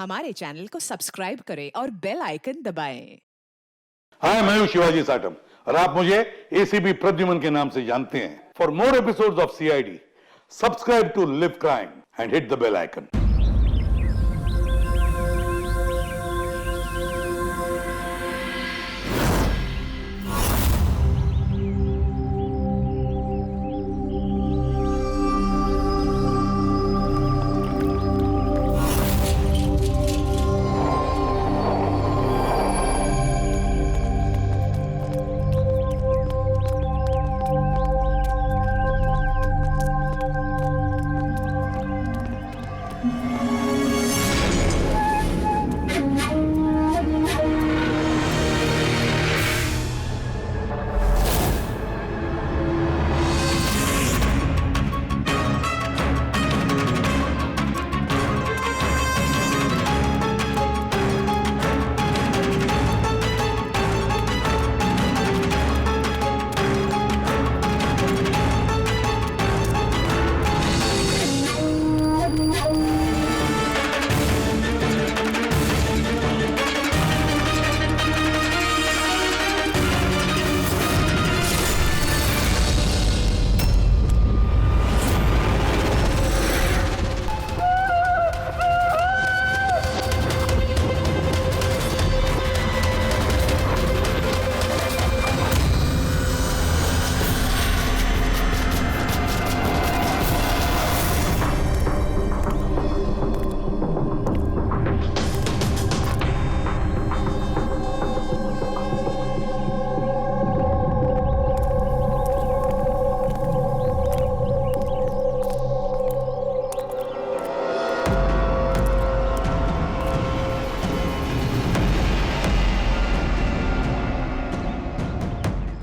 हमारे चैनल को सब्सक्राइब करें और बेल आइकन दबाएं। हाय, मैं हूं शिवाजी साटम और आप मुझे एसीपी प्रद्युमन के नाम से जानते हैं। For more episodes of CID, subscribe to live crime and hit the bell icon.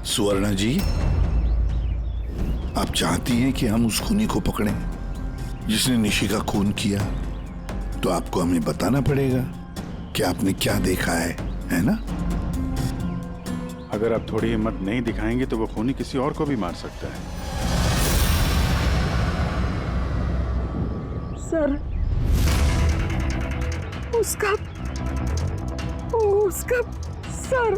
Suvarna ji, आप चाहती हैं कि हम उस खूनी को पकड़ें जिसने निशी का खून किया, तो आपको हमें बताना पड़ेगा कि आपने क्या देखा है ना? अगर आप थोड़ी हिम्मत नहीं दिखाएंगे तो वो खूनी किसी और को भी मार सकता है। सर, उसका सर।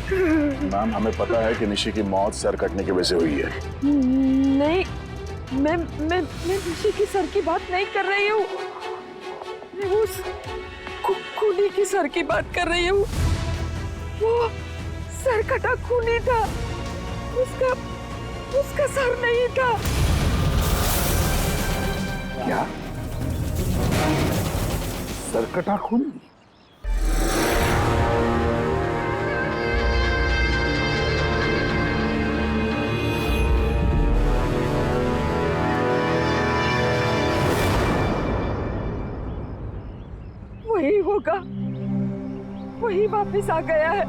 मैम, हमें पता है कि निशी की मौत सर कटने की वजह से हुई है। नहीं, मैं निशी की सर की बात नहीं कर रही हूँ। मैं उस खूनी की सर की बात कर रही हूँ। वो सर कटा खूनी था, उसका सर नहीं था। क्या? सर कटा खूनी? वही होगा, वही वापस आ गया है।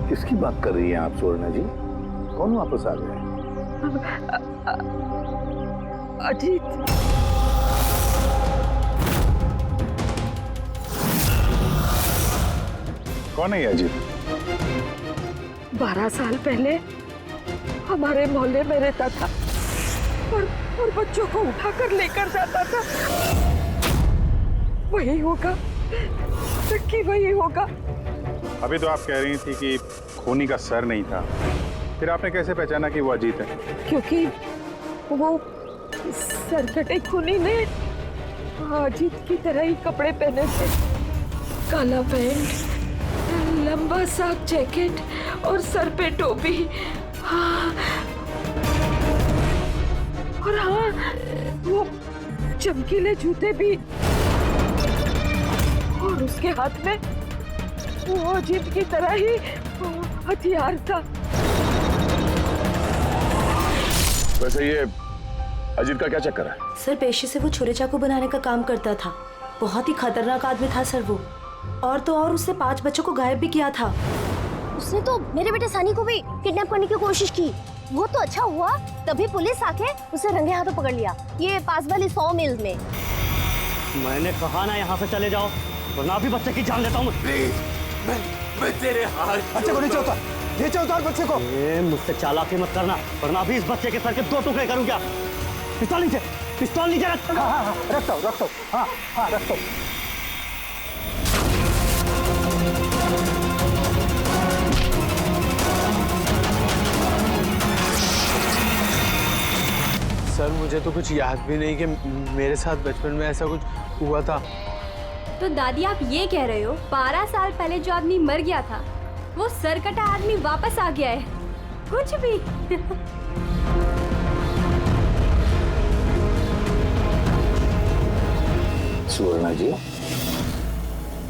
किसकी बात कर रही हैं आप सुवर्णा जी? कौन वापस आ गया है? अजीत। कौन है ये अजीत? 12 साल पहले हमारे मोहल्ले में रहता था और बच्चों को उठाकर लेकर जाता था। वही होगा, नक्की वही होगा। अभी तो आप कह रही थी कि खूनी का सर नहीं था, फिर आपने कैसे पहचाना कि वो अजीत है? क्योंकि वो सरकटे खूनी ने अजीत की तरह ही कपड़े पहने थे। काला पैंट, लंबा सा जैकेट और सर पे टोपी। हाँ, और हाँ, वो चमकीले जूते भी। और उसके हाथ में वो अजीत की तरह ही हथियार था। वैसे ये अजीत का क्या चक्कर है? सर, पेशे से वो छुरे चाकू बनाने का काम करता था। बहुत ही खतरनाक आदमी था सर वो। और तो और उसने 5 बच्चों को गायब भी किया था। उसने तो मेरे बेटे सनी को भी किडनैप करने की कोशिश की। वो तो अच्छा हुआ तभी पुलिस आके उसे रंगे हाथों पकड़ लिया, ये पास वाली 100 मील में। मैंने कहा ना यहाँ से चले जाओ, वरना अभी बच्चे की जान लेता हूँ। मैं तेरे हाथ बच्चे को नीचे उतार, नीचे उतार बच्चे को। मुझसे चालाकी मत करना, वरना अभी इस बच्चे के सर के 2 टुकड़े करूँ क्या? निकाल नीचे। पिस्तौल नीचे रख। हाँ, रखता हूँ, हाँ, रखता हूँ। सर मुझे तो कुछ याद भी नहीं कि मेरे साथ बचपन में ऐसा कुछ हुआ था। तो दादी आप ये कह रहे हो 12 साल पहले जो आदमी मर गया था वो सरकटा आदमी वापस आ गया है? कुछ भी। सुवर्णा जी,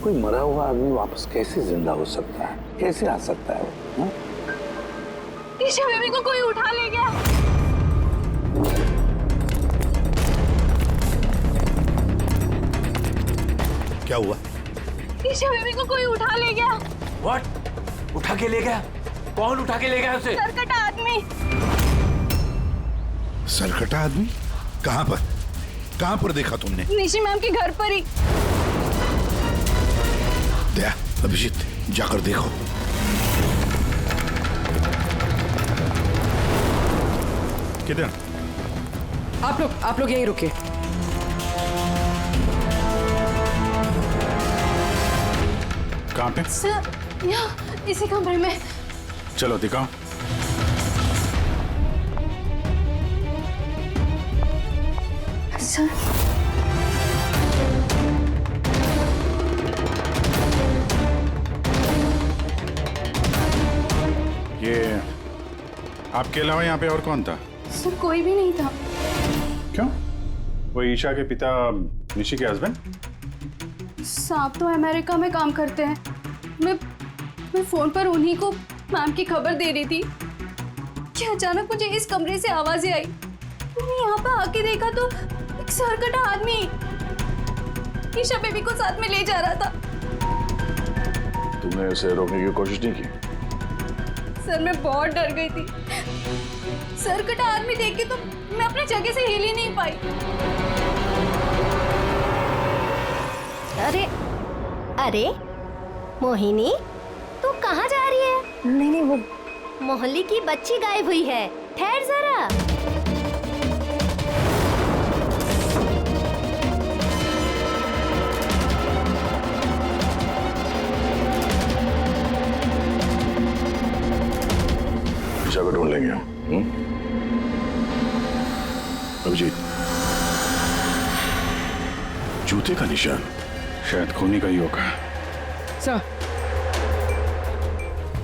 कोई मरा हुआ आदमी वापस कैसे जिंदा हो सकता है? कैसे आ सकता है वो? ईशा बेबी को कोई उठा ले गया। क्या हुआ? ईशा बेबी को कोई उठा ले गया। व्हाट? उठा के ले गया? कौन उठा के ले गया उसे? सरकटा आदमी। सरकटा आदमी? कहाँ पर? कहाँ पर देखा तुमने? निशी मैम के घर पर ही। दया, अभिजीत, जाकर देखो। किधर? आप लोग यहीं रुके। कहाँ पे? सर, यहाँ इसी कमरे में। चलो दिखाओ। सर, ये आपके अलावा यहाँ पे और कौन था? सर कोई भी नहीं था। क्यों? वो ईशा के पिता निशी के हस्बैंड? साहब तो अमेरिका में काम करते हैं। मैं फोन पर उन्हीं को मैम की खबर दे रही थी कि अचानक मुझे इस कमरे से आवाजें आई। मैंने यहाँ पर आके देखा तो एक सरकटा आदमी ईशा बेबी को साथ में ले जा रहा था। तुमने उसे रोकने की कोशिश नहीं की? सर मैं बहुत डर गई थी। सरकटा आदमी देख के तो मैं अपनी जगह से हिल ही नहीं पाई। अरे मोहिनी, तू कहाँ जा रही है? नहीं वो मोहल्ले की बच्ची गायब हुई है। ठहर जरा। ईशा को ढूंढ लेंगे हम। अभिजीत, जूते का निशान शायद खूनी का ही होगा। सर,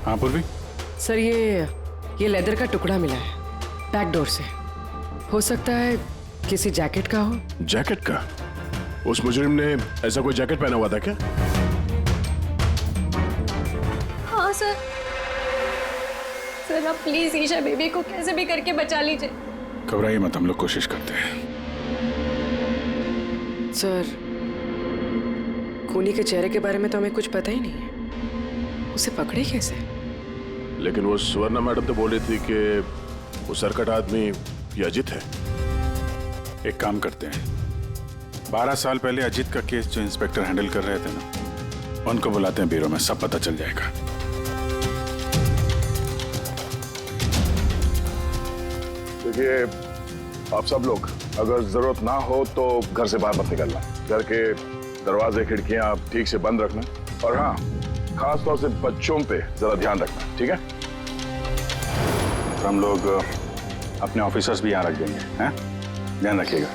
हाँ पूर्वी? सर ये लेदर का टुकड़ा मिला है बैक डोर से। हो सकता है किसी जैकेट का हो। जैकेट का? उस मुजरिम ने ऐसा कोई जैकेट पहना हुआ था क्या? हाँ सर। सर आप प्लीज ईशा बेबी को कैसे भी करके बचा लीजिए। घबराइए मत, हम लोग कोशिश करते हैं। सर, खूनी के चेहरे के बारे में तो हमें कुछ पता ही नहीं है। उसे पकड़े कैसे? लेकिन वो सुवर्णा मैडम तो बोल रही थी कि वो सरकट आदमी ये अजित है। एक काम करते हैं, 12 साल पहले अजित का केस जो इंस्पेक्टर हैंडल कर रहे थे ना, उनको बुलाते हैं ब्यूरो में, सब पता चल जाएगा। देखिए, आप सब लोग अगर जरूरत ना हो तो घर से बाहर मत निकलना। घर के दरवाजे खिड़कियां आप ठीक से बंद रखना, और हाँ, खास तौर से बच्चों पे जरा ध्यान रखना, ठीक है? तो हम लोग अपने ऑफिसर्स भी यहाँ रख देंगे, हैं? ध्यान रखिएगा।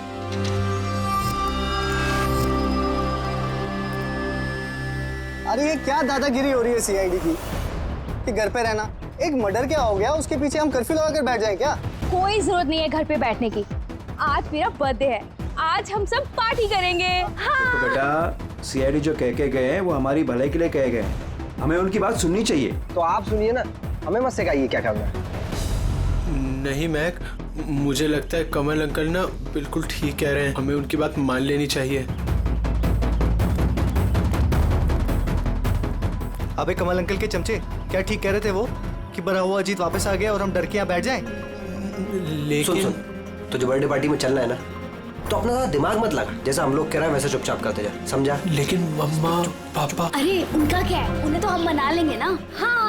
अरे ये क्या दादागिरी हो रही है सीआईडी की कि घर पे रहना? एक मर्डर क्या हो गया, उसके पीछे हम कर्फ्यू लगा कर बैठ जाए क्या? कोई जरूरत नहीं है घर पे बैठने की। आज मेरा बर्थडे है, आज हम सब पार्टी करेंगे। हाँ। तो बेटा, सीआईडी जो कह के गए हैं वो हमारी भलाई के लिए कहे गए हैं, हमें उनकी बात सुननी चाहिए। तो आप सुनिए ना, हमें मत सिखाइए क्या करना है। नहीं महक, मुझे लगता है कमल अंकल ना बिल्कुल ठीक कह रहे हैं, हमें उनकी बात मान लेनी चाहिए। अबे कमल अंकल के चमचे, क्या ठीक कह रहे थे वो कि बड़ा हुआ अजीत वापस आ गया और हम डर के यहाँ बैठ जाएं? लेकिन सुन, तुझे बर्थडे पार्टी में चलना है ना, तो अपना ज़्यादा दिमाग मत लगा। जैसा हम लोग कह रहे हैं वैसे चुपचाप करते जा, समझा? लेकिन मम्मा पापा। अरे उनका क्या है, उन्हें तो हम मना लेंगे ना। हाँ।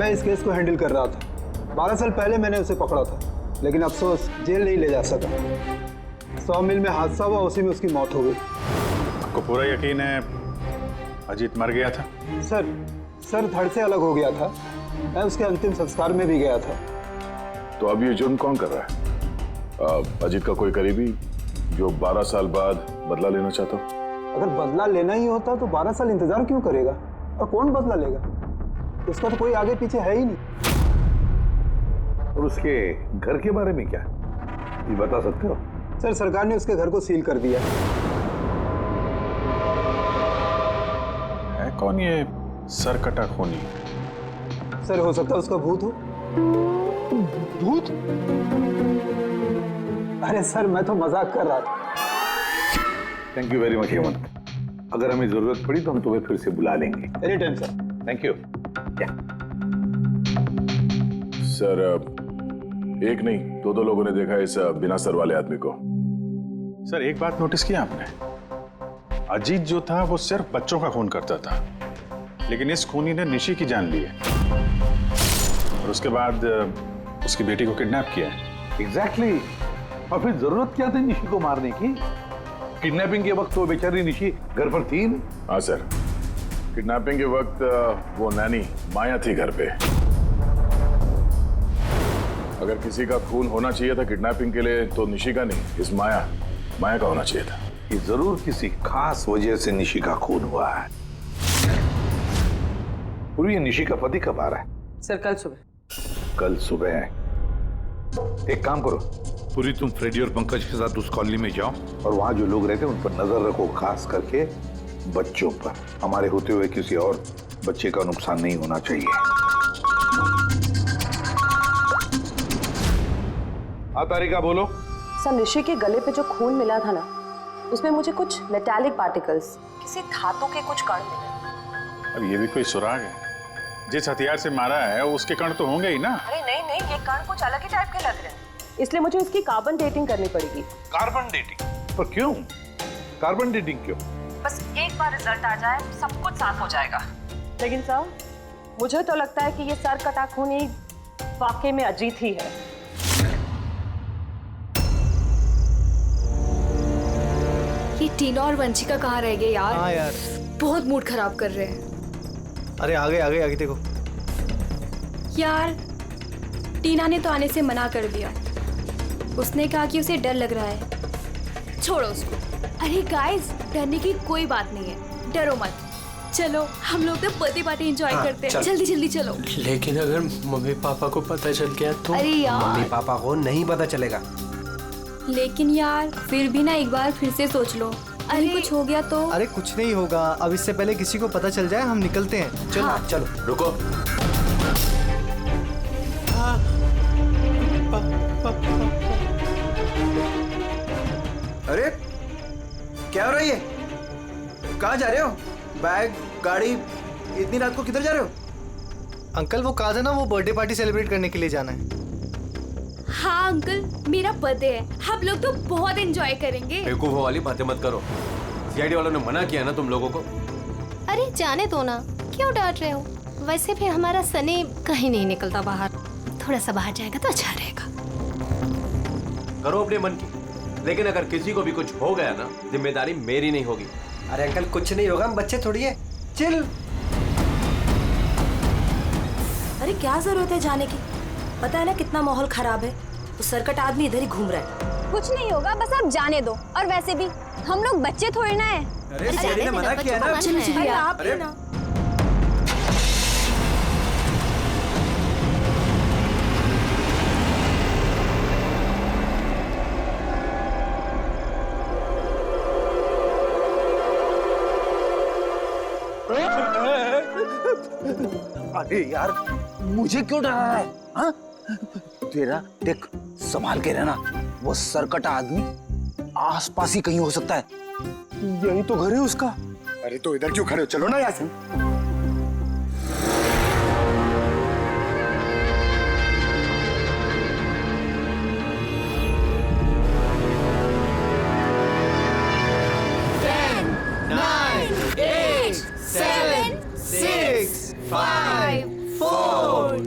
मैं इस केस को हैंडल कर रहा था। 12 साल पहले मैंने उसे पकड़ा था, लेकिन अफसोस जेल नहीं ले जा सका। 100 मील में हादसा हुआ, उसी में उसकी मौत हो गई। आपको पूरा यकीन है अजीत मर गया था? सर धड़ से अलग हो गया था। मैं उसके अंतिम संस्कार में भी गया था। तो अब ये जुर्म कौन कर रहा है? अजीत का कोई करीबी जो 12 साल बाद बदला लेना चाहता हो? अगर बदला लेना ही होता तो 12 साल इंतजार क्यों करेगा? और कौन बदला लेगा? उसका तो कोई आगे पीछे है ही नहीं। और उसके घर के बारे में क्या ये बता सकते हो? सर सरकार ने उसके घर को सील कर दिया। है कौन ये सरकटा खूनी? सर हो सकता है उसका भूत हो। भूत? अरे सर मैं तो मजाक कर रहा था। Thank you very much Hemant. अगर हमें जरूरत पड़ी तो हम तुम्हें फिर से बुला लेंगे। Any time sir. Thank you. Sir एक नहीं दो लोगों ने देखा इस बिना सर वाले आदमी को। सर एक बात नोटिस किया आपने? अजीत जो था वो सिर्फ बच्चों का खून करता था, लेकिन इस खूनी ने निशी की जान ली है और उसके बाद उसकी बेटी को किडनैप किया है। एग्जैक्टली। और फिर जरूरत क्या थी निशी को मारने की? किडनैपिंग के वक्त तो बेचारी निशी घर पर थी। हाँ सर, किडनैपिंग के वक्त वो नैनी माया थी घर पे। अगर किसी का खून होना चाहिए था किडनैपिंग के लिए तो निशी का नहीं, इस माया का होना चाहिए था। ये जरूर किसी खास वजह से निशी का खून हुआ है। पूरी ये निशी का पति कब आ रहा है? सर कल सुबह। कल सुबह? एक काम करो पूरी, तुम फ्रेडी और पंकज के साथ उस कॉलोनी में जाओ और वहां जो लोग रहते हैं उन पर नजर रखो, खास करके बच्चों पर। हमारे होते हुए किसी और बच्चे का नुकसान नहीं होना चाहिए। हाँ तारिका बोलो। सर निशी के गले पे जो खून मिला था ना, उसमें मुझे कुछ मेटालिक पार्टिकल्स, किसी धातु के कुछ कण मिले। अब ये भी कोई सुराग है? जिस हथियार से मारा है उसके कण तो होंगे ही ना। अरे नहीं, ये कण कुछ अलग ही टाइप के लग रहे हैं, इसलिए मुझे इसकी कार्बन डेटिंग करनी पड़ेगी। Carbon dating? पर क्यों कार्बन डेटिंग क्यों? बस एक बार रिजल्ट आ जाए सब कुछ साफ हो जाएगा। लेकिन सर मुझे तो लगता है कि ये सर कटा खूनी वाकई में अजीत ही है। ये टीना और वंशिका कहाँ रह गए यार? हाँ यार, बहुत मूड खराब कर रहे हैं। अरे आगे देखो यार टीना ने तो आने से मना कर दिया। उसने कहा कि उसे डर लग रहा है। छोड़ो उसको। अरे गाइस डरने की कोई बात नहीं है, डरो मत। चलो हम लोग तो बर्थडे पार्टी एंजॉय करते हैं। जल्दी चलो। लेकिन अगर मम्मी पापा को पता चल गया तो? अरे यार मम्मी पापा को नहीं पता चलेगा। लेकिन यार फिर भी ना एक बार फिर से सोच लो, अरे कुछ हो गया तो? अरे कुछ नहीं होगा, अब इससे पहले किसी को पता चल जाए हम निकलते हैं। चलो हाँ। चलो रुको। अरे क्या हो रहा है ये? कहाँ जा रहे हो? बैग गाड़ी इतनी रात को किधर जा रहे हो? अंकल वो कहा था ना, वो बर्थडे पार्टी सेलिब्रेट करने के लिए जाना है। हाँ अंकल मेरा बर्थडे है, हम लोग तो बहुत एंजॉय करेंगे। बेवकूफों वाली बातें मत करो, सीआईडी वालों ने मना किया ना तुम लोगों को। अरे जाने दो ना, क्यों डांट रहे हो? वैसे भी हमारा सनी कहीं नहीं निकलता बाहर, थोड़ा सा बाहर जाएगा तो अच्छा रहेगा। करो अपने मन की, लेकिन अगर किसी को भी कुछ हो गया ना जिम्मेदारी मेरी नहीं होगी। अरे अंकल कुछ नहीं होगा, हम बच्चे थोड़ी है, चिल। अरे क्या जरूरत है जाने की? पता है ना कितना माहौल खराब है, वो सरकट आदमी इधर ही घूम रहा है। कुछ नहीं होगा, बस आप जाने दो। और वैसे भी हम लोग बच्चे थोड़े ना है। अरे सीआईडी ने मना किया ना। अरे आप ही ना। अरे यार मुझे क्यों डरा रहा है? हाँ? तेरा देख संभाल के रहना, वो सरकटा आदमी आसपास ही कहीं हो सकता है। यही तो घर है उसका। अरे तो इधर क्यों खड़े हो? चलो ना यहाँ से। Seven, 6, 5, 4,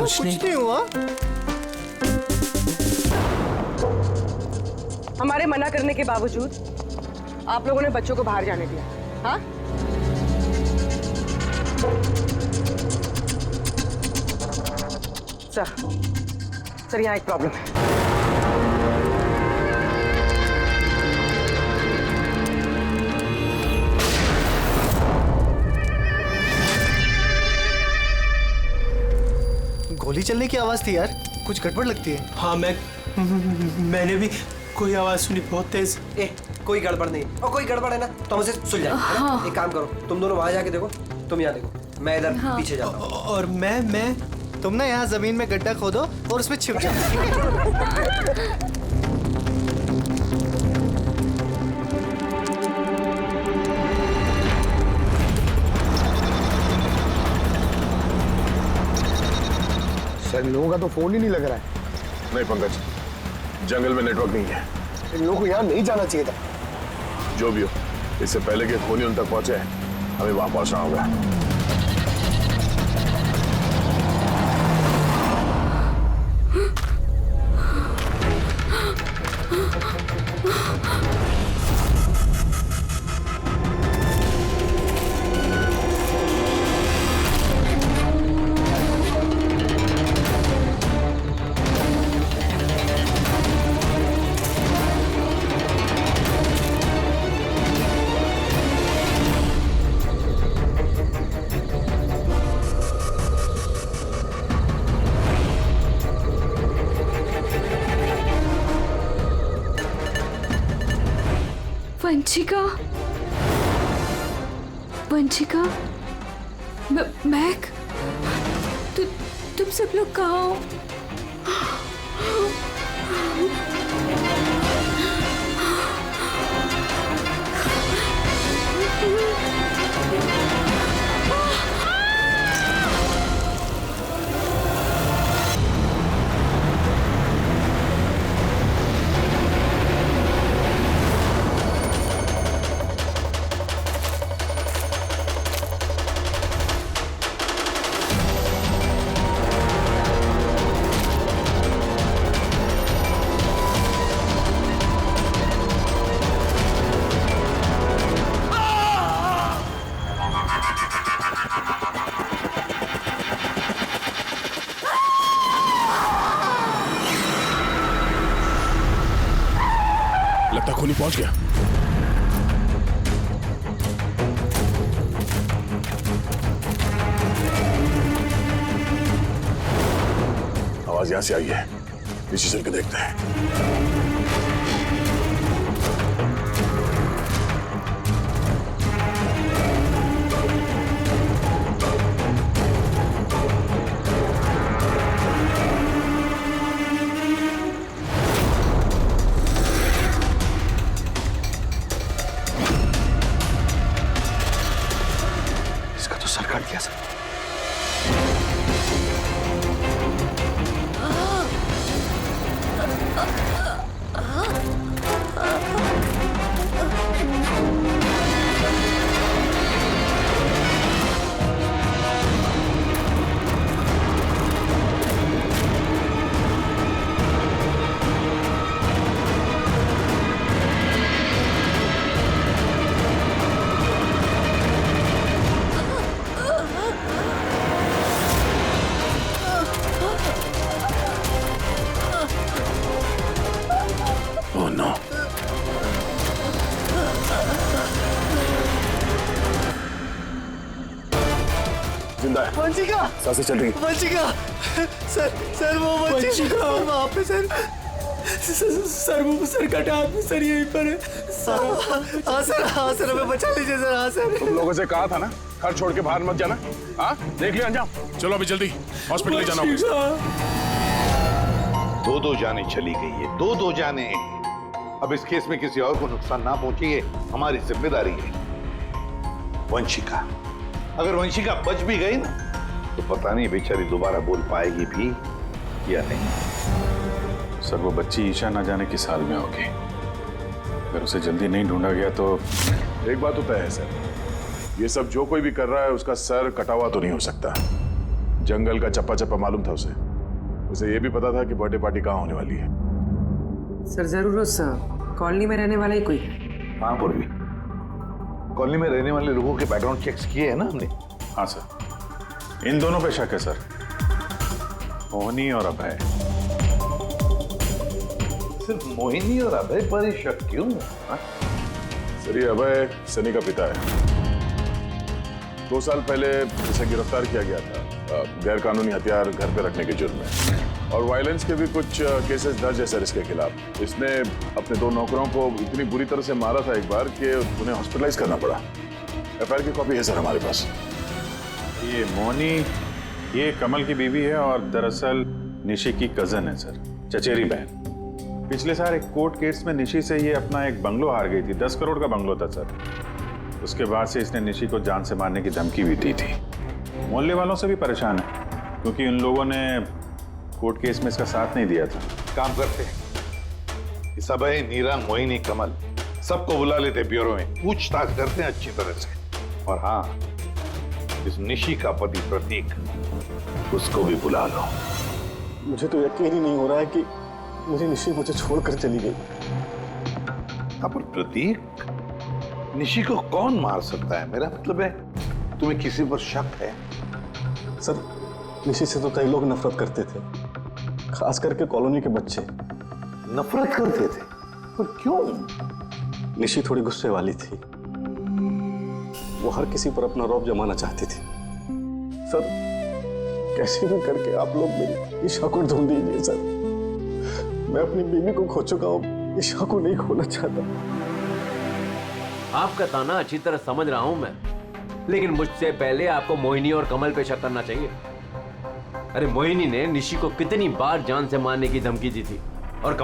कुछ नहीं हुआ। हमारे मना करने के बावजूद आप लोगों ने बच्चों को बाहर जाने दिया, हाँ? सर यहाँ एक प्रॉब्लम है। गोली चलने की आवाज थी यार, कुछ गड़बड़ लगती है। हाँ मैंने भी कोई आवाज सुनी बहुत तेज। कोई गड़बड़ नहीं, और कोई गड़बड़ है ना तो हमसे सुलझाए। हाँ। एक काम करो, तुम दोनों वहां जाके देखो, तुम यहाँ देखो, मैं इधर पीछे जाता हूँ। और मैं तुम ना यहाँ जमीन में गड्ढा खोदो और उसमें छिप जाओ। सर इन लोगों का तो फोन ही नहीं लग रहा है। नहीं पंकज, जंगल में नेटवर्क नहीं है। इन लोगों को यहाँ नहीं जाना चाहिए था। जो भी हो, इससे पहले कि खूनी उन तक पहुंचे हमें वहां पहुंचना होगा। वंशिका, मैक, तुम सब लोग कहाँ हो? लगता खूनी पहुंच गया। आवाज यहां से आई है, पीछे चल के देखते हैं। वंशिका, सांसें चल रही। वंशिका, सर वो वंशिका वहाँ पे सर वो कटा आदमी सर यहीं पर है। हाँ सर हमें बचा लीजिए सर। हाँ सर, तुम लोगों से कहा था ना घर छोड़ के बाहर मत जाना। हाँ देख लिया अंजाम। चलो अभी जल्दी हॉस्पिटल ले जाना होगा। दो जाने चली गई है, दो जाने। अब इस केस में किसी और को नुकसान ना पहुंचे ये हमारी जिम्मेदारी है। वंशिका, अगर वंशिका बच भी गई ना तो पता नहीं बेचारी दोबारा बोल पाएगी भी या नहीं। सर वो बच्ची ईशा ना जाने किस हाल में होगी। अगर उसे जल्दी नहीं ढूंढा गया तो एक बात तो तय है सर, ये सब जो कोई भी कर रहा है उसका सर कटा हुआ तो नहीं हो सकता। जंगल का चप्पा चप्पा मालूम था उसे। उसे ये भी पता था कि बर्थडे पार्टी कहाँ होने वाली है। सर जरूर उस कॉलोनी में रहने वाला ही कोई है। हाँ पूर्वी, कॉलोनी में रहने वाले लोगों के बैकग्राउंड चेक्स किए हैं ना हमने। हाँ सर, इन दोनों पे शक है सर, मोहिनी और अभय। सिर्फ मोहिनी और अभय पर ही शक क्यों? सर ये अभय सनी का पिता है। 2 साल पहले इसे गिरफ्तार किया गया था गैर कानूनी हथियार घर पे रखने के जुर्म में, और वायलेंस के भी कुछ केसेस दर्ज है सर इसके खिलाफ। इसने अपने 2 नौकरों को इतनी बुरी तरह से मारा था एक बार कि उन्हें हॉस्पिटलाइज करना पड़ा। एफआईआर की कॉपी है सर हमारे पास। ये मोहिनी ये कमल की बीवी है और दरअसल निशी की कजन है सर, चचेरी बहन। पिछले साल एक कोर्ट केस में निशी से ये अपना एक बंगलो हार गई थी। 10 करोड़ का बंगलो था सर। उसके बाद से इसने निशी को जान से मारने की धमकी भी दी थी। मोहल्ले वालों से भी परेशान है क्योंकि इन लोगों ने कोर्ट केस में इसका साथ नहीं दिया था। काम करते हैं, इस अभय, नीरा, मोहिनी, कमल सबको बुला लेते ब्यूरो में, पूछताछ करते हैं अच्छी तरह से। और हाँ, इस निशी का पति प्रतीक, उसको भी बुला लो। मुझे तो यकीन ही नहीं हो रहा है कि मुझे निशी मुझे छोड़कर चली गई। पर प्रतीक, निशी को कौन मार सकता है? मेरा मतलब है, तुम्हें किसी पर शक है? सर, निशी से तो कई लोग नफरत करते थे, खास करके कॉलोनी के बच्चे। नफरत करते थे? पर क्यों? निशी थोड़ी गुस्से वाली थी, वो हर किसी पर अपना रौब जमाना चाहती थी। सर, कैसे भी करके आप लोग मेरी ईशा को ढूंढ दीजिए सर। मैं अपनी बीवी को खो चुका हूँ, ईशा को नहीं खोना चाहता। आपका ताना अच्छी तरह समझ रहा हूं मैं, लेकिन मुझसे पहले आपको मोहिनी और कमल पे शक करना चाहिए। अरे मोहिनी ने निशी को कितनी बार जान से मारने की धमकी दी थी, और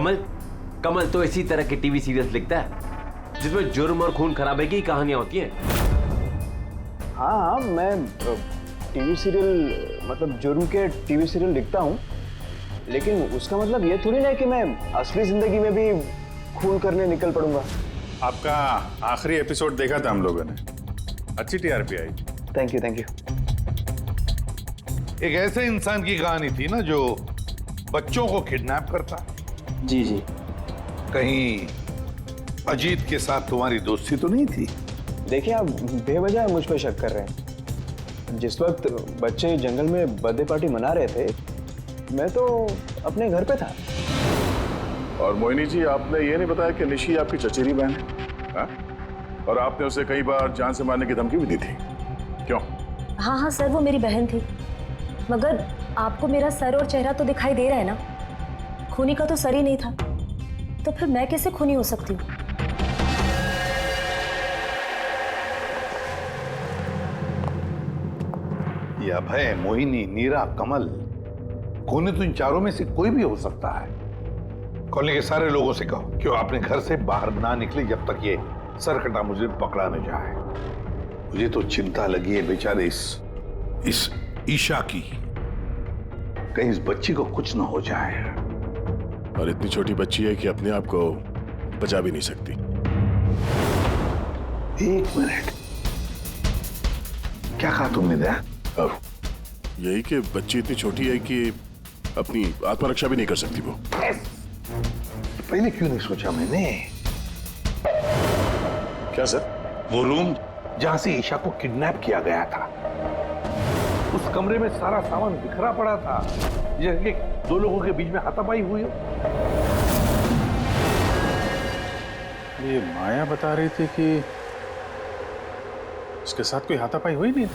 कमल तो इसी तरह के टीवी सीरियल्स लिखता है जिसमें जुर्म और खून खराबे की कहानियां होती हैं। हाँ, मैं टीवी सीरियल मतलब जुर्म के टीवी सीरियल लिखता हूँ, लेकिन उसका मतलब ये थोड़ी ना है कि मैं असली जिंदगी में भी खून करने निकल पड़ूंगा। आपका आखिरी एपिसोड देखा था हम लोगों ने, अच्छी टीआरपी आई। Thank you. एक ऐसे इंसान की कहानी थी ना जो बच्चों को किडनैप करता। जी। कहीं अजीत के साथ तुम्हारी दोस्ती तो नहीं थी? देखिए, आप बेवजह मुझ पर शक कर रहे हैं। जिस वक्त बच्चे जंगल में बर्थडे पार्टी मना रहे थे, मैं तो अपने घर पे था। और मोहिनी जी, आपने ये नहीं बताया कि निशी आपकी चचेरी बहन है? और आपने उसे कई बार जान से मारने की धमकी भी दी थी, क्यों? हाँ सर, वो मेरी बहन थी, मगर आपको मेरा सर और चेहरा तो दिखाई दे रहा है ना। खूनी का तो सर ही नहीं था, तो फिर मैं कैसे खूनी हो सकती हूँ? ये अभय, मोहिनी, नीरा, कमल, खूनी तो इन चारों में से कोई भी हो सकता है। कॉलोनी के सारे लोगों से कहो कि वो अपने घर से बाहर ना निकले जब तक ये सरकटा मुझे पकड़ा न जाए। मुझे तो चिंता लगी है बेचारे इस ईशा की, कहीं इस बच्ची को कुछ ना हो जाए। और इतनी छोटी बच्ची है कि अपने आप को बचा भी नहीं सकती। 1 मिनट, क्या कहा तुमने? दया, यही कि बच्ची इतनी छोटी है कि अपनी आत्मरक्षा भी नहीं कर सकती। वो पहले क्यों नहीं सोचा मैंने? क्या सर? वो रूम जहां से ईशा को किडनैप किया गया था, उस कमरे में सारा सामान बिखरा पड़ा था, जैसे 2 लोगों के बीच में हाथापाई हुई हो। ये माया बता रही थी कि उसके साथ कोई हाथापाई हुई नहीं।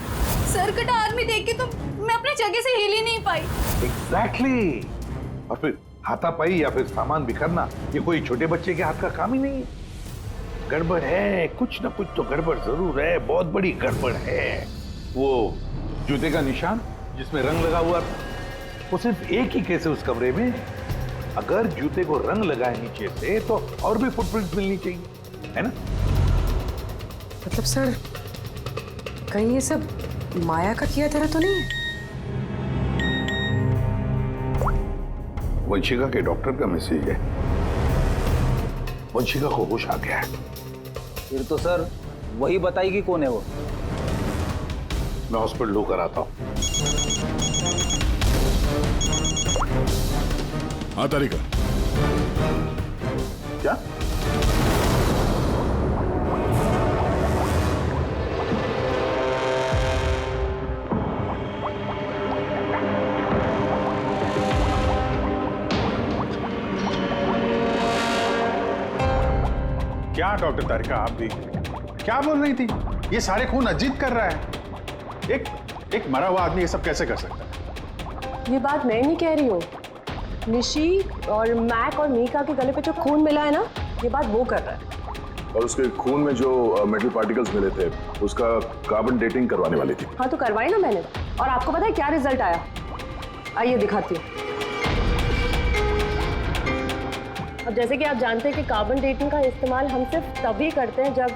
सर कटा आदमी देख के तो मैं अपनी जगह से हिल ही नहीं पाई। एग्जैक्टली। और फिर हाथापाई या फिर सामान बिखरना, ये कोई छोटे बच्चे के हाथ का काम ही नहीं है। गड़बड़ है, कुछ ना कुछ तो गड़बड़ जरूर है, बहुत बड़ी गड़बड़ है। वो जूते का निशान जिसमें रंग लगा हुआ था, वो सिर्फ एक ही केस है उस कमरे में। अगर जूते को रंग लगाए नीचे से तो और भी फुटप्रिंट मिलनी चाहिए, है ना? मतलब सर, कहीं ये सब माया का किया तरह तो नहीं है? वंशिका के डॉक्टर का मैसेज है। वंशिका को होश आ गया है। फिर तो सर वही बताएगी कौन है वो। मैं हॉस्पिटल होकर आता हूं। हाँ तारिका, क्या? क्या डॉक्टर तारिका, आप भी क्या बोल रही थी? ये सारे खून अजीत कर रहा है। एक मरा हुआ आदमी ये सब कैसे कर सकता है? ये बात मैं नहीं कह रही हूँ, निशी और मैक और मीका के गले पे जो खून मिला है ना, ये बात वो कर रहा है। और उसके खून में जो मेटल पार्टिकल्स मिले थे, उसका कार्बन डेटिंग करवाने वाली थी। हाँ तो करवाई ना मैंने, और आपको पता है क्या रिजल्ट आया? आइए दिखाती हूँ। अब जैसे कि आप जानते हैं कि कार्बन डेटिंग का इस्तेमाल हम सिर्फ तभी करते हैं जब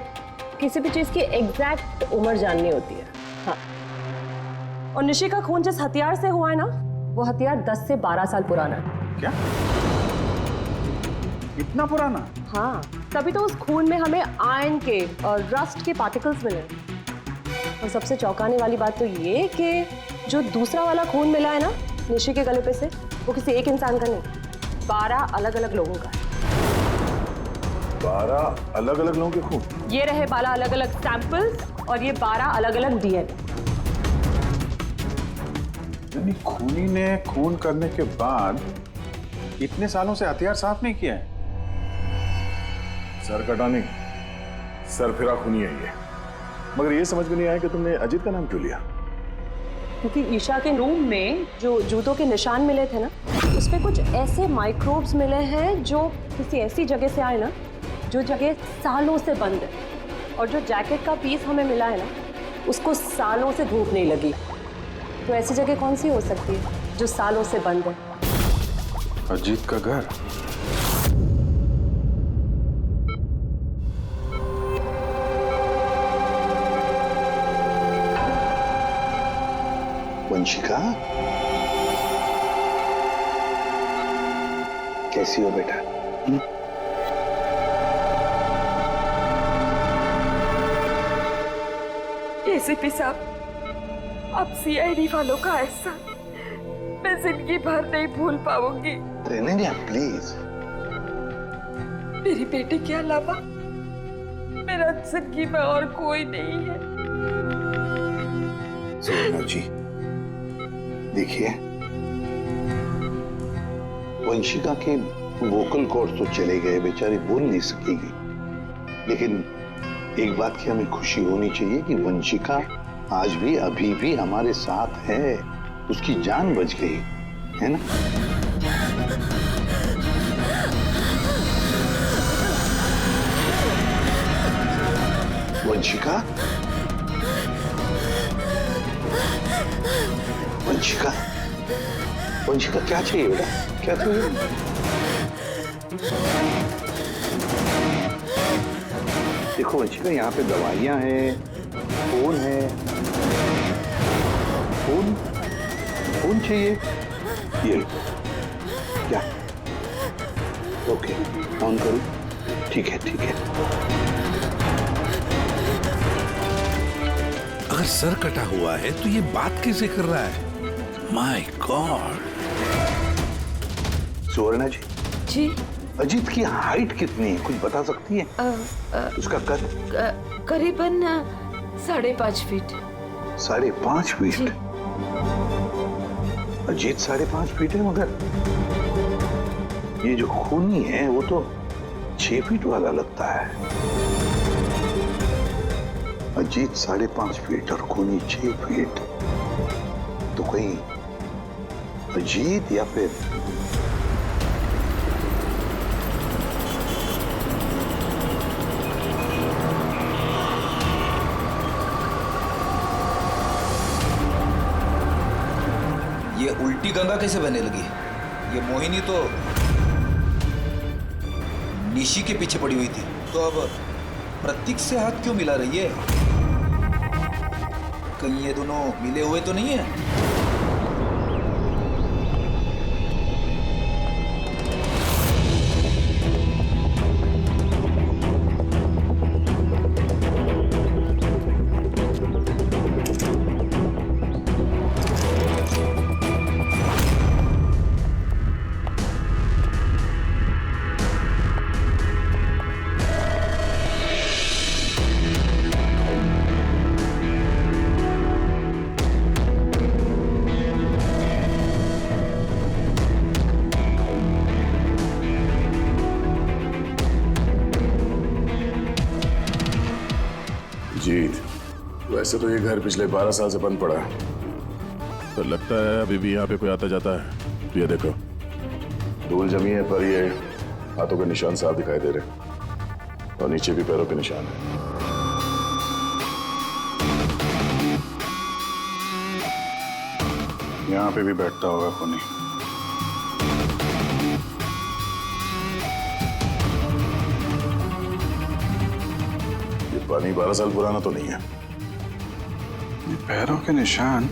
किसी भी चीज की एग्जैक्ट उम्र जाननी होती है। हाँ, और निशी का खून जिस हथियार से हुआ है ना, वो हथियार 10 से 12 साल पुराना है। क्या? इतना पुराना? हाँ, तभी तो उस खून में हमें आयरन के और रस्ट के पार्टिकल्स मिले। और सबसे चौंकाने वाली बात तो ये कि जो दूसरा वाला खून मिला है ना निशी के गले पे से, वो किसी एक इंसान का नहीं, 12 अलग अलग लोगों का है। 12 अलग अलग लोगों के खून? ये रहे 12 अलग अलग सैंपल्स और ये 12 अलग अलग डीएनए। यानी खूनी ने खून करने के बाद इतने सालों से हथियार साफ नहीं किया है। सर कटाने, सर फिरा खूनी है ये। मगर ये समझ में नहीं आया कि तुमने अजीत का नाम क्यों लिया? क्योंकि ईशा के रूम में जो जूतों के निशान मिले थे ना, उसपे कुछ ऐसे माइक्रोब्स मिले हैं जो किसी ऐसी जगह से आए ना, जो जगह सालों से बंद है। और जो जैकेट का पीस हमें मिला है ना, उसको सालों से धूप नहीं लगी। तो ऐसी जगह कौन सी हो सकती है जो सालों से बंद है? अजीत का घर। वंशिका, कैसी हो बेटा? एसीपी साहब, अब सीआईडी वालों का एहसान मैं जिंदगी भर नहीं भूल पाऊंगी। रहने प्लीज। मेरी बेटी के अलावा मेरा जिंदगी में और कोई नहीं है। सुवर्णा जी, देखिए, वंशिका के वोकल कॉर्ड तो चले गए, बेचारी बोल नहीं सकेगी, लेकिन एक बात की हमें खुशी होनी चाहिए कि वंशिका आज भी अभी भी हमारे साथ है, उसकी जान बच गई है ना? वंशिका, वंशिका, वंशिका, क्या चाहिए बेटा? क्या चाहिए? देखो वंशिका, यहाँ पे दवाइयाँ हैं, फोन है। फोन चाहिए? ये लो। क्या? ओके, ऑन करूँ? ठीक है, ठीक है। अगर सर कटा हुआ है तो ये बात कैसे कर रहा है? My god. सुवर्णा जी। जी। अजीत की हाइट कितनी है, कुछ बता सकती है? उसका कद? करीबन 5.5 फीट। 5.5 फीट? अजीत 5.5 फीट है, मगर ये जो खूनी है वो तो 6 फीट वाला लगता है। अजीत 5.5 फीट और खूनी 6 फीट, तो कहीं अजीत या फिर ये उल्टी गंगा कैसे बहने लगी? ये मोहिनी तो निशी के पीछे पड़ी हुई थी, तो अब प्रतीक से हाथ क्यों मिला रही है? कहीं ये दोनों मिले हुए तो नहीं है? जीत, वैसे तो ये घर पिछले 12 साल से बंद पड़ा है, पर लगता है अभी भी यहाँ पे कोई आता जाता है। तो ये देखो, धूल जमी है, पर ये हाथों के निशान साफ दिखाई दे रहे और नीचे भी पैरों के निशान है। यहाँ पे भी बैठता होगा खूनी। ये पानी 12 साल पुराना तो नहीं है। ये पैरों के निशान,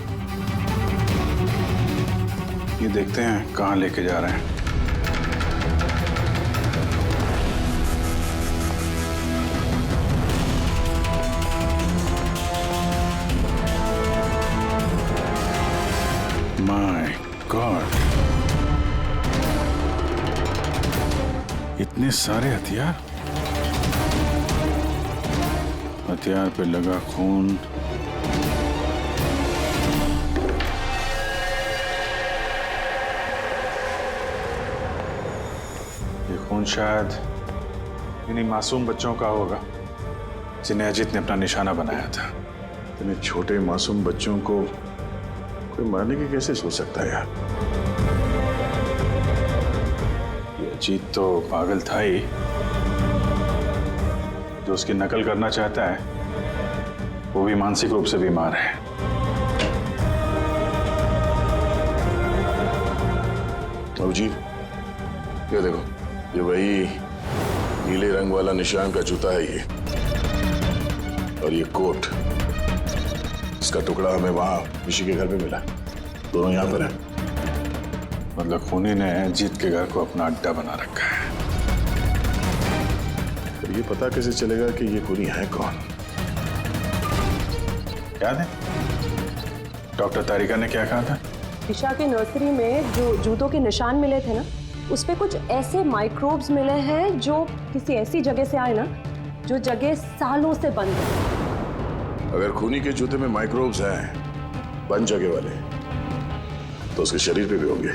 ये देखते हैं कहाँ लेके जा रहे हैं। माय गॉड, इतने सारे हथियार, हथियार पे लगा खून। ये खून शायद इन्हीं मासूम बच्चों का होगा जिन्हें अजीत ने अपना निशाना बनाया था। इतने छोटे मासूम बच्चों को कोई मारने की कैसे सोच सकता है यार? ये अजीत तो पागल था ही, जो उसकी नकल करना चाहता है वो भी मानसिक रूप से बीमार है। अजीत, ये देखो, ये वही नीले रंग वाला निशान का जूता है ये, और ये कोट, इसका टुकड़ा हमें वहां ऋषि के घर पे मिला। दोनों यहाँ पर हैं। मतलब खूनी ने अजीत के घर को अपना अड्डा बना रखा है। पर ये पता कैसे चलेगा कि ये खूनी है कौन? याद है डॉक्टर तारिका ने क्या कहा था? ईशा की नर्सरी में जो जूतों के निशान मिले थे ना, उस पे कुछ ऐसे माइक्रोब्स मिले हैं जो किसी ऐसी जगह से आए ना, जो जगह सालों से बंद है। अगर खूनी के जूते में माइक्रोब्स हैं, बंद जगह वाले, तो उसके शरीर पे भी होंगे।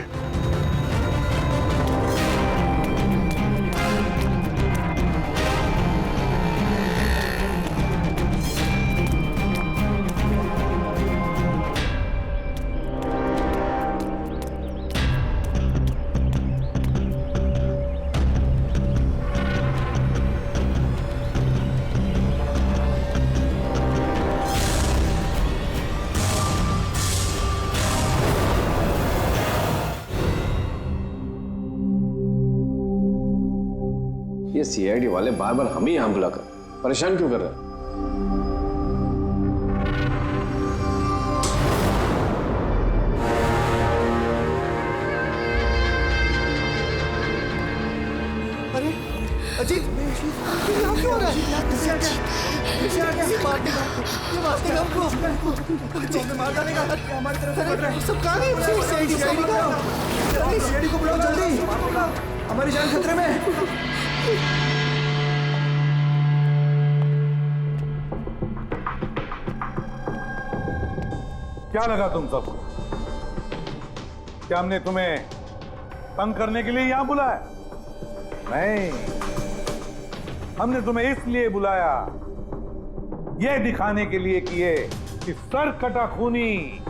ये सीआईडी वाले बार बार हमें यहाँ बुलाकर परेशान क्यों कर रहे हैं? अरे अजीत, क्या हो रहा है? मार डालेगा, हमारी तरफ से बढ़ रहा है। सब कहाँ गए? सीआईडी को बुलाओ जल्दी, हमारी जान खतरे में है। क्या लगा तुम सबको? क्या हमने तुम्हें तंग करने के लिए यहां बुलाया? नहीं, हमने तुम्हें इसलिए बुलाया, यह दिखाने के लिए कि सर कटा खूनी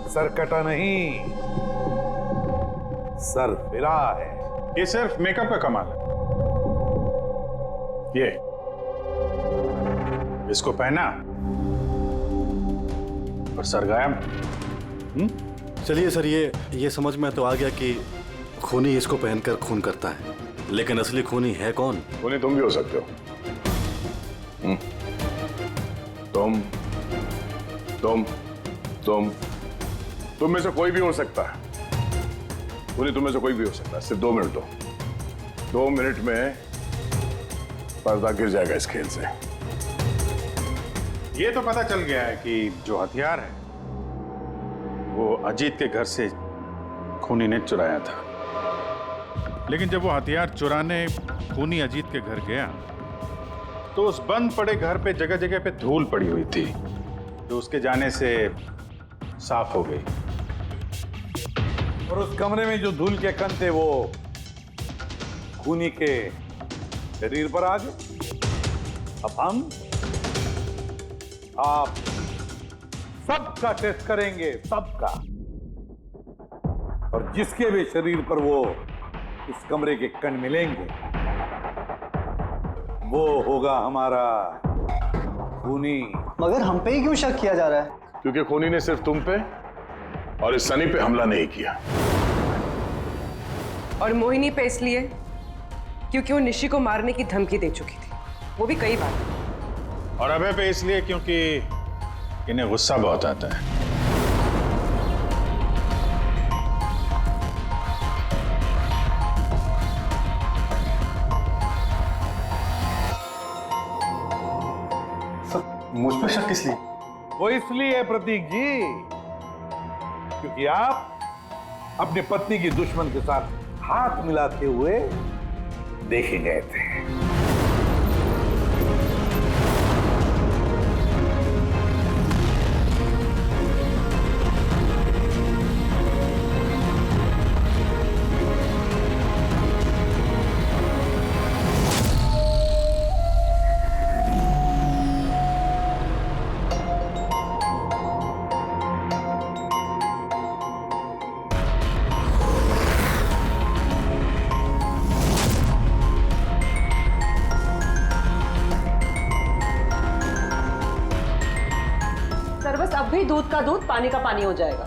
सर कटा नहीं, सर फिरा है। ये सिर्फ मेकअप का कमाल है। ये इसको पहना और सर गायब। चलिए सर, ये समझ में तो आ गया कि खूनी इसको पहनकर खून करता है, लेकिन असली खूनी है कौन? खूनी तुम भी हो सकते हो। तुम में से कोई भी हो सकता है। खूनी तुम में से कोई भी हो सकता है। सिर्फ 2 मिनट दो। 2 मिनट में पर्दा गिर जाएगा इस खेल से। ये तो पता चल गया है कि जो हथियार है वो अजीत के घर से खूनी ने चुराया था। लेकिन जब वो हथियार चुराने खूनी अजीत के घर गया तो उस बंद पड़े घर पे जगह जगह पे धूल पड़ी हुई थी, जो उसके जाने से साफ हो गई। और उस कमरे में जो धूल के कण थे वो खूनी के शरीर पर आ गए। अब हम आप सबका टेस्ट करेंगे, सबका। और जिसके भी शरीर पर वो इस कमरे के कण मिलेंगे वो होगा हमारा खूनी। मगर हम पे ही क्यों शक किया जा रहा है? क्योंकि खूनी ने सिर्फ तुम पे और इस सनी पे हमला नहीं किया। और मोहिनी पे इसलिए क्योंकि वो निशी को मारने की धमकी दे चुकी थी, वो भी कई बार। और अभय पे इसलिए क्योंकि इन्हें गुस्सा बहुत आता है। मुझ पे शक किस लिए? वो इसलिए प्रतीक जी क्योंकि आप अपनी पत्नी की दुश्मन के साथ हाथ मिलाते हुए देखे गए थे। सर बस अब भी दूध का दूध पानी का पानी हो जाएगा।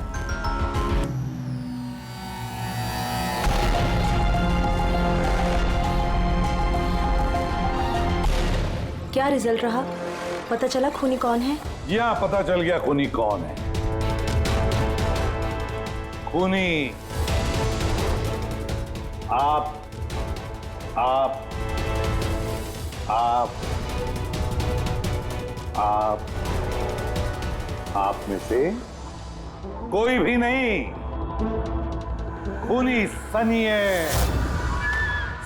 क्या रिजल्ट रहा? पता चला खूनी कौन है? जी हाँ, पता चल गया खूनी कौन है। खूनी आप आप आप आप आप में से कोई भी नहीं। खूनी सनी है,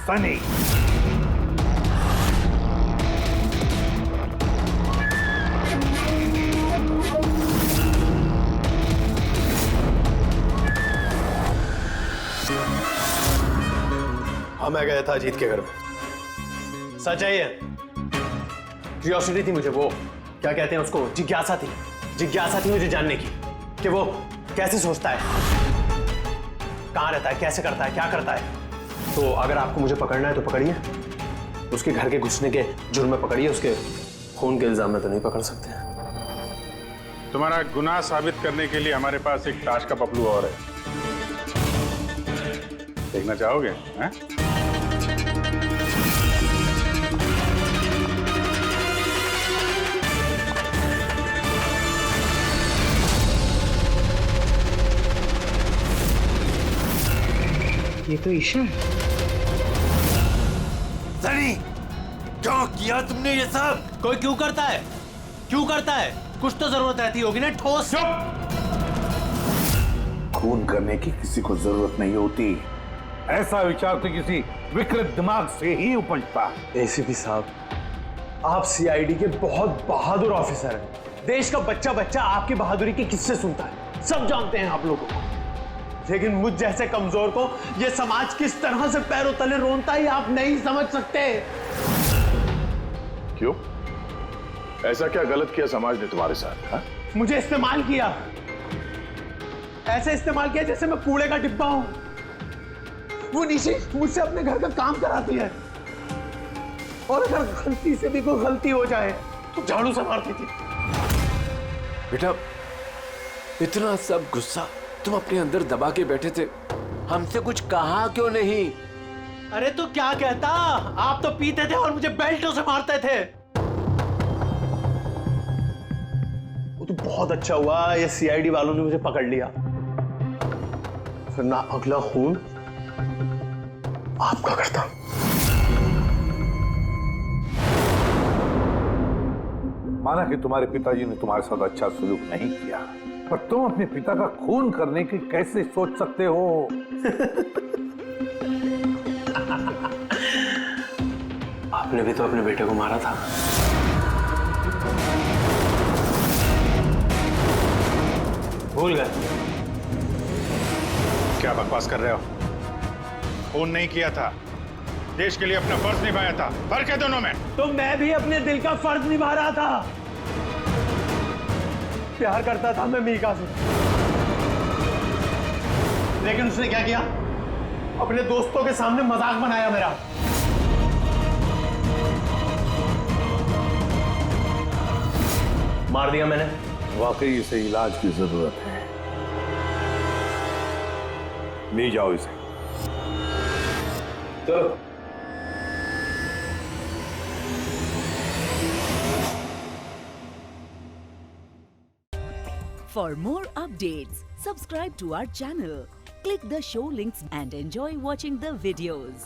सनी। हाँ, मैं गया था अजीत के घर में। सच है ये। क्यूरियोसिटी थी मुझे, वो क्या कहते हैं उसको, जिज्ञासा थी। जिज्ञासा थी मुझे जानने की कि वो कैसे सोचता है, कहाँ रहता है, कैसे करता है, क्या करता है। तो अगर आपको मुझे पकड़ना है तो पकड़िए, उसके घर के घुसने के जुर्म में पकड़िए, उसके खून के इल्जाम में तो नहीं पकड़ सकते। तुम्हारा गुनाह साबित करने के लिए हमारे पास एक ताश का पपलू और है, देखना चाहोगे? हैं? ये तो ईशा है। सनी, क्यों किया तुमने ये सब? कोई क्यों करता है? क्यों करता है? कुछ तो जरूरत रहती होगी ना, ठोस। खून करने की किसी को जरूरत नहीं होती। ऐसा विचार तो किसी विकृत दिमाग से ही उपजता है। एसीपी साहब, आप सीआईडी के बहुत बहादुर ऑफिसर हैं। देश का बच्चा बच्चा आपकी बहादुरी के किस्से सुनता है, सब जानते हैं आप लोगों को। लेकिन मुझ जैसे कमजोर को यह समाज किस तरह से पैरों तले रोनता है आप नहीं समझ सकते। क्यों? ऐसा क्या गलत किया समाज ने तुम्हारे साथ? हा? मुझे इस्तेमाल किया, ऐसे इस्तेमाल किया जैसे मैं कूड़े का डिब्बा हूं। वो निशी मुझसे अपने घर का काम कराती है, और अगर गलती से भी कोई गलती हो जाए तो झाड़ू से मारती थी। बेटा, इतना सब गुस्सा तुम अपने अंदर दबा के बैठे थे, हमसे कुछ कहा क्यों नहीं? अरे तो क्या कहता, आप तो पीते थे और मुझे बेल्टों से मारते थे। वो तो बहुत अच्छा हुआ ये सीआईडी वालों ने मुझे पकड़ लिया, फिर ना अगला खून आपका करता। माना कि तुम्हारे पिताजी ने तुम्हारे साथ अच्छा सलूक नहीं किया, पर तुम अपने पिता का खून करने की कैसे सोच सकते हो? आपने भी तो अपने बेटे को मारा था। भूल गए? क्या बकवास कर रहे हो? खून नहीं किया था, देश के लिए अपना फर्ज निभाया था। फर्क है दोनों में। तो मैं भी अपने दिल का फर्ज निभा रहा था। प्यार करता था मैं मीका से, लेकिन उसने क्या किया? अपने दोस्तों के सामने मजाक बनाया मेरा। मार दिया मैंने। वाकई इसे इलाज की जरूरत है, ले जाओ इसे। चलो। For more updates, subscribe to our channel, click the show links and enjoy watching the videos.